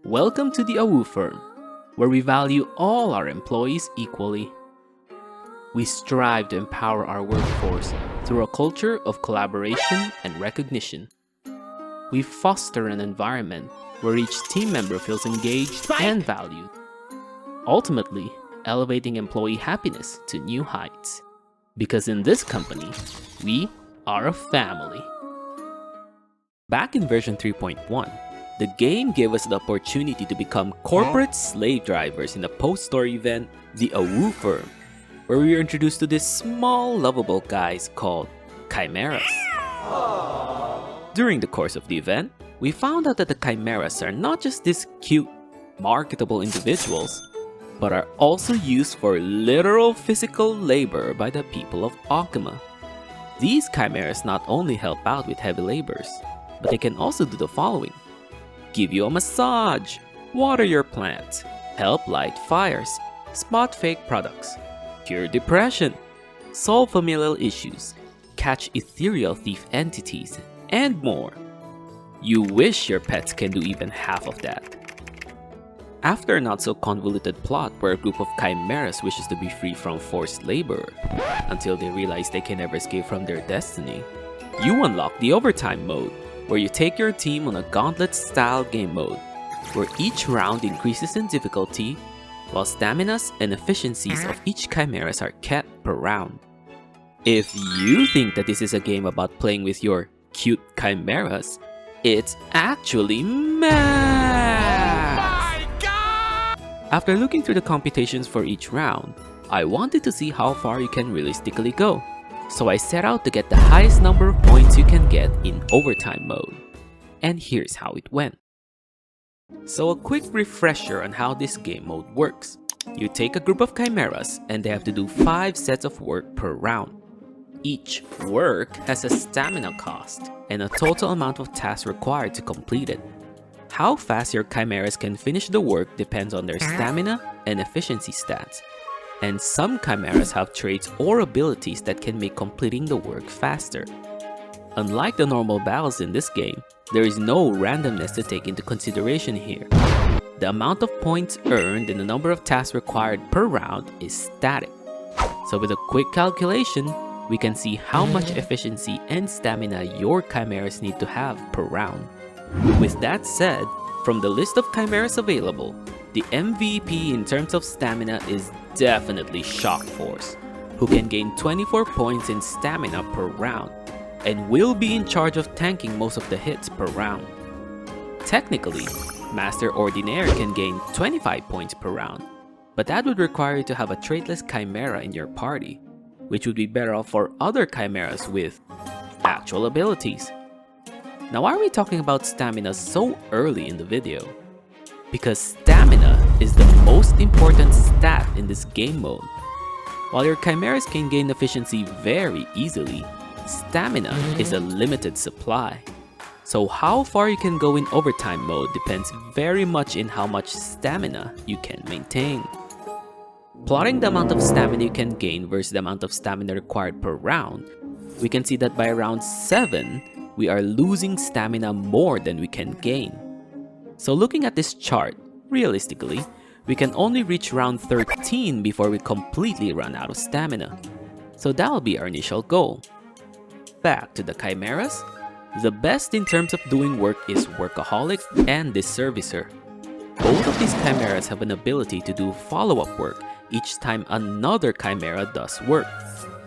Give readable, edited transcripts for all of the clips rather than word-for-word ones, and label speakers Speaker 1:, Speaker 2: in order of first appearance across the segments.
Speaker 1: Welcome to the AWU firm, where we value all our employees equally. We strive to empower our workforce through a culture of collaboration and recognition. We foster an environment where each team member feels engaged and valued, ultimately elevating employee happiness to new heights. Because in this company, we are a family. Back in version 3.1, the game gave us the opportunity to become corporate slave drivers in a post-story event, the AWU firm, where we were introduced to these small, lovable guys called Chimeras. During the course of the event, we found out that the Chimeras are not just these cute, marketable individuals, but are also used for literal physical labor by the people of Okima. These Chimeras not only help out with heavy labors, but they can also do the following: give you a massage, water your plants, help light fires, spot fake products, cure depression, solve familial issues, catch ethereal thief entities, and more. You wish your pets can do even half of that. After a not so convoluted plot where a group of Chimeras wishes to be free from forced labor until they realize they can never escape from their destiny, you unlock the overtime mode, where you take your team on a gauntlet-style game mode, where each round increases in difficulty, while staminas and efficiencies of each Chimeras are kept per round. If you think that this is a game about playing with your cute Chimeras, it's actually math! Oh my God! After looking through the computations for each round, I wanted to see how far you can realistically go. So I set out to get the highest number of points you can get in overtime mode. And here's how it went. So a quick refresher on how this game mode works. You take a group of Chimeras and they have to do 5 sets of work per round. Each work has a stamina cost and a total amount of tasks required to complete it. How fast your Chimeras can finish the work depends on their stamina and efficiency stats. And some Chimeras have traits or abilities that can make completing the work faster. Unlike the normal battles in this game, there is no randomness to take into consideration here. The amount of points earned and the number of tasks required per round is static. So with a quick calculation, we can see how much efficiency and stamina your Chimeras need to have per round. With that said, from the list of Chimeras available, the MVP in terms of stamina is definitely Shock Force, who can gain 24 points in stamina per round, and will be in charge of tanking most of the hits per round. Technically, Master Ordinaire can gain 25 points per round, but that would require you to have a traitless Chimera in your party, which would be better off for other Chimeras with actual abilities. Now, why are we talking about stamina so early in the video? Because stamina is the most important stat in this game mode. While your Chimeras can gain efficiency very easily, stamina is a limited supply. So how far you can go in overtime mode depends very much in how much stamina you can maintain. Plotting the amount of stamina you can gain versus the amount of stamina required per round, we can see that by round 7, we are losing stamina more than we can gain. So looking at this chart, realistically, we can only reach round 13 before we completely run out of stamina. So that'll be our initial goal. Back to the Chimeras, the best in terms of doing work is Workaholic and Disservicer. Both of these Chimeras have an ability to do follow-up work each time another Chimera does work,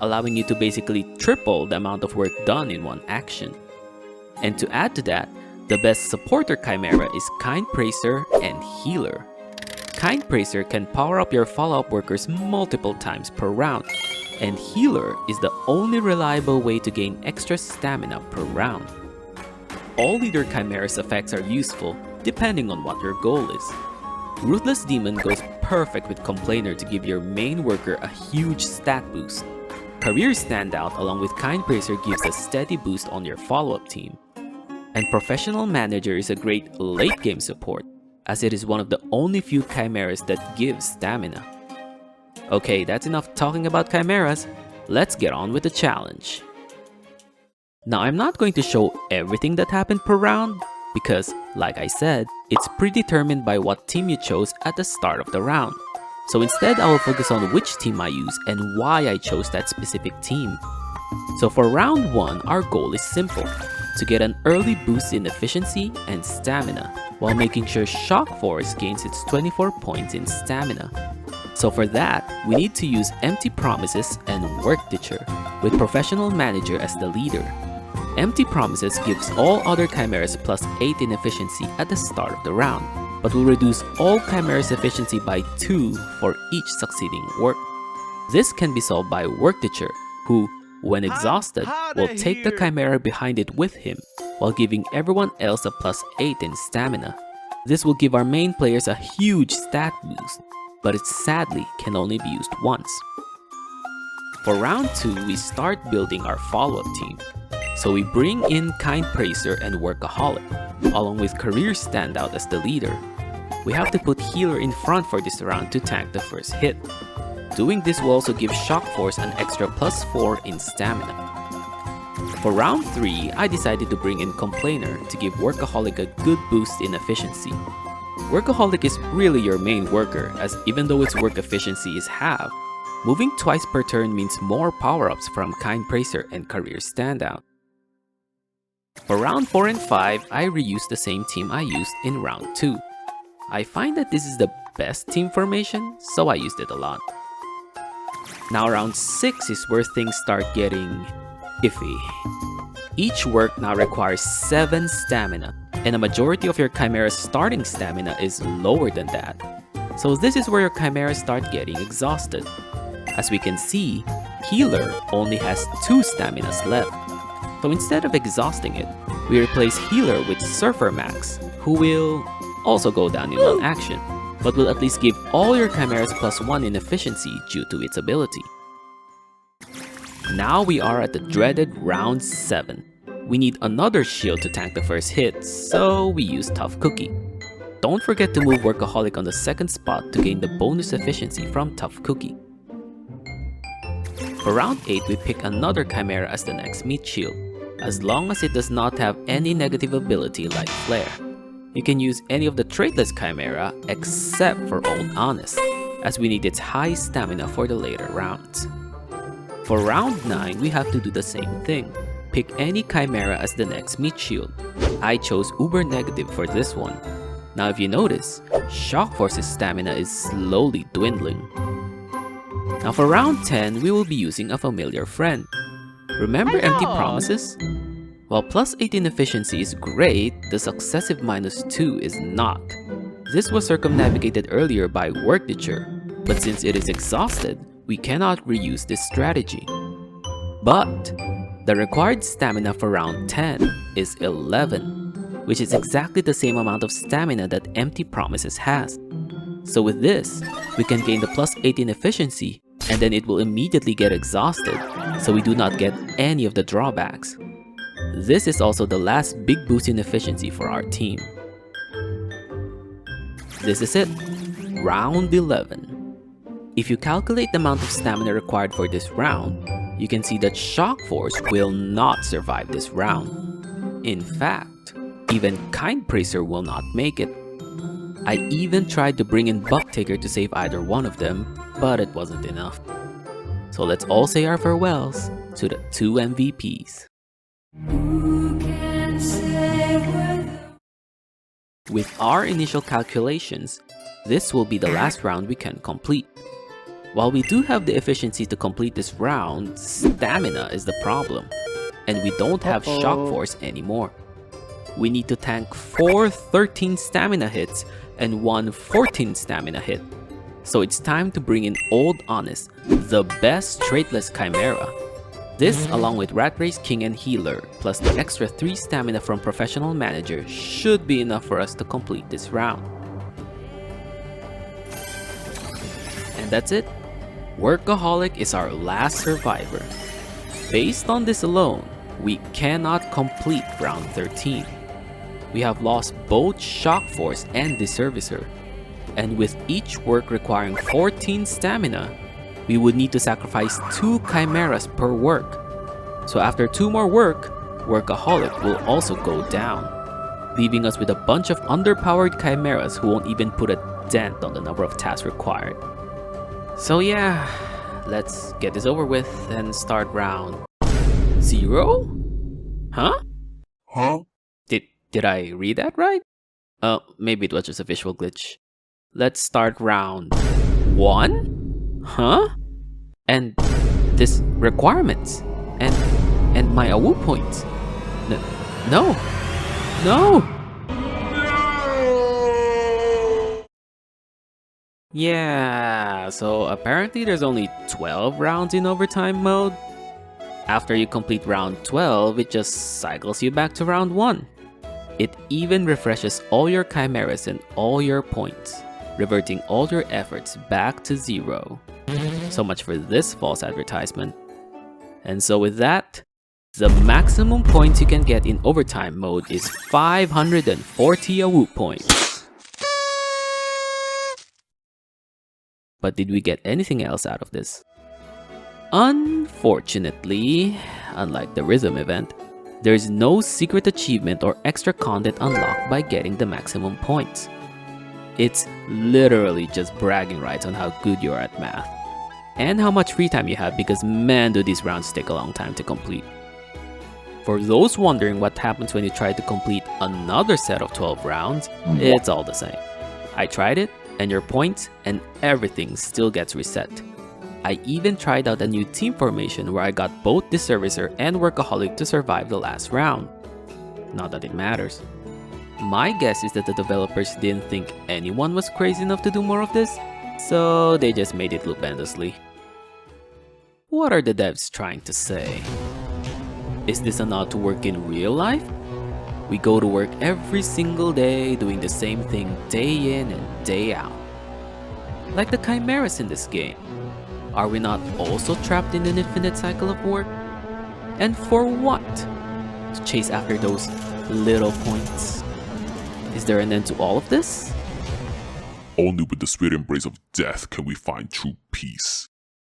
Speaker 1: allowing you to basically triple the amount of work done in one action. And to add to that, the best supporter Chimera is Kind Praiser and Healer. Kind Praiser can power up your follow-up workers multiple times per round, and Healer is the only reliable way to gain extra stamina per round. All Leader Chimera's effects are useful depending on what your goal is. Ruthless Demon goes perfect with Complainer to give your main worker a huge stat boost. Career Standout along with Kind Praiser gives a steady boost on your follow-up team. And Professional Manager is a great late game support, as it is one of the only few Chimeras that gives stamina. Okay, that's enough talking about Chimeras, let's get on with the challenge. Now I'm not going to show everything that happened per round, because, like I said, it's predetermined by what team you chose at the start of the round. So instead, I will focus on which team I use and why I chose that specific team. So for round 1, our goal is simple: to get an early boost in efficiency and stamina, while making sure Shock Force gains its 24 points in stamina. So for that, we need to use Empty Promises and Work Ditcher, with Professional Manager as the leader. Empty Promises gives all other Chimeras plus 8 in efficiency at the start of the round, but will reduce all Chimeras' efficiency by 2 for each succeeding work. This can be solved by Work Ditcher, who, when exhausted, will take the Chimera behind it with him, while giving everyone else a plus 8 in stamina. This will give our main players a huge stat boost, but it sadly can only be used once. For round 2, we start building our follow-up team. So we bring in Kind Praiser and Workaholic, along with Career Standout as the leader. We have to put Healer in front for this round to tank the first hit. Doing this will also give Shock Force an extra plus 4 in stamina. For round 3, I decided to bring in Complainer to give Workaholic a good boost in efficiency. Workaholic is really your main worker, as even though its work efficiency is half, moving twice per turn means more power-ups from Kind Praiser and Career Standout. For round 4 and 5, I reused the same team I used in round 2. I find that this is the best team formation, so I used it a lot. Now round 6 is where things start getting iffy. Each work now requires 7 stamina, and a majority of your Chimera's starting stamina is lower than that. So this is where your Chimeras start getting exhausted. As we can see, Healer only has 2 staminas left. So instead of exhausting it, we replace Healer with Surfer Max, who will also go down in one action, but will at least give all your Chimeras plus 1 in efficiency due to its ability. Now we are at the dreaded round 7. We need another shield to tank the first hit, so we use Tough Cookie. Don't forget to move Workaholic on the second spot to gain the bonus efficiency from Tough Cookie. For round 8, we pick another Chimera as the next meat shield, as long as it does not have any negative ability like Flare. You can use any of the traitless Chimera except for Old Honest, as we need its high stamina for the later rounds. For round 9, we have to do the same thing. Pick any Chimera as the next meat shield. I chose Uber Negative for this one. Now if you notice, Shock Force's stamina is slowly dwindling. Now for round 10, we will be using a familiar friend. Remember Empty Promises? While plus 18 efficiency is great, the successive minus 2 is not. This was circumnavigated earlier by Work Ditcher, but since it is exhausted, we cannot reuse this strategy. But the required stamina for round 10 is 11, which is exactly the same amount of stamina that Empty Promises has. So with this, we can gain the plus 18 efficiency, and then it will immediately get exhausted, so we do not get any of the drawbacks. This is also the last big boost in efficiency for our team. This is it, round 11. If you calculate the amount of stamina required for this round, you can see that Shock Force will not survive this round. In fact, even Kind Praiser will not make it. I even tried to bring in Bucktaker to save either one of them, but it wasn't enough. So let's all say our farewells to the 2 MVPs. With our initial calculations, this will be the last round we can complete. While we do have the efficiency to complete this round, stamina is the problem, and we don't have Shock Force anymore. We need to tank 4 13 stamina hits and 1 14 stamina hit. So it's time to bring in Old Honest, the best traitless Chimera. This, along with Rat Race King and Healer, plus the extra 3 stamina from Professional Manager, should be enough for us to complete this round. And that's it. Workaholic is our last survivor. Based on this alone, we cannot complete round 13. We have lost both Shock Force and Deservicer, and with each work requiring 14 stamina, we would need to sacrifice 2 Chimeras per work. So after 2 more work, Workaholic will also go down. leaving us with a bunch of underpowered chimeras who won't even put a dent on the number of tasks required. So yeah, let's get this over with and start round 0? Huh? Did I read that right? Maybe it was just a visual glitch. Let's start round 1? Huh? And this requirements and my AWU points. No. Yeah, so apparently there's only 12 rounds in overtime mode. After you complete round 12, it just cycles you back to round 1. It even refreshes all your chimeras and all your points, reverting all your efforts back to 0. So much for this false advertisement. And so with that, the maximum points you can get in overtime mode is 540 AWU points. But did we get anything else out of this? Unfortunately, unlike the Rhythm event, there is no secret achievement or extra content unlocked by getting the maximum points. It's literally just bragging rights on how good you are at math. And how much free time you have, because man do these rounds take a long time to complete. For those wondering what happens when you try to complete another set of 12 rounds, it's all the same. I tried it, and your points and everything still gets reset. I even tried out a new team formation where I got both the Servicer and Workaholic to survive the last round. Not that it matters. My guess is that the developers didn't think anyone was crazy enough to do more of this, so they just made it loop endlessly. What are the devs trying to say? Is this a nod to work in real life? We go to work every single day doing the same thing day in and day out. Like the chimeras in this game. Are we not also trapped in an infinite cycle of work? And for what? To chase after those little points? Is there an end to all of this?
Speaker 2: Only with the sweet embrace of death can we find true peace.